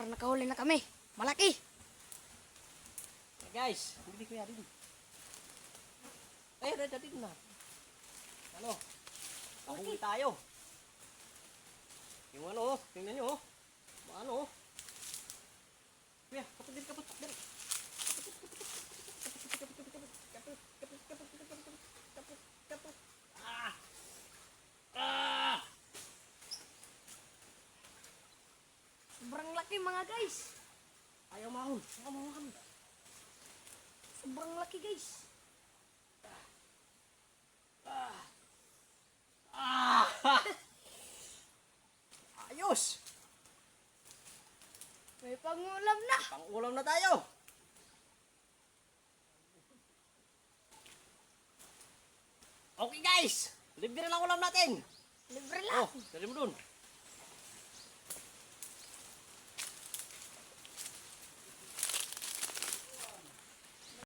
Nakahuli na kami. Malaki. Hey guys, hindi ko yan. Ay, red din na. Ano? Pahuli tayo. Yung ano, tingnan nyo. Ano? Kuya, kapit din, kapit. Sobrang laki mga guys. Ayaw mahon. Ayaw mahon. Sobrang laki guys. Ayos! May pangulam na. Pang-ulam na tayo. Okay guys, libre lang ulam natin. Libre lang. Oh, dali mo dun.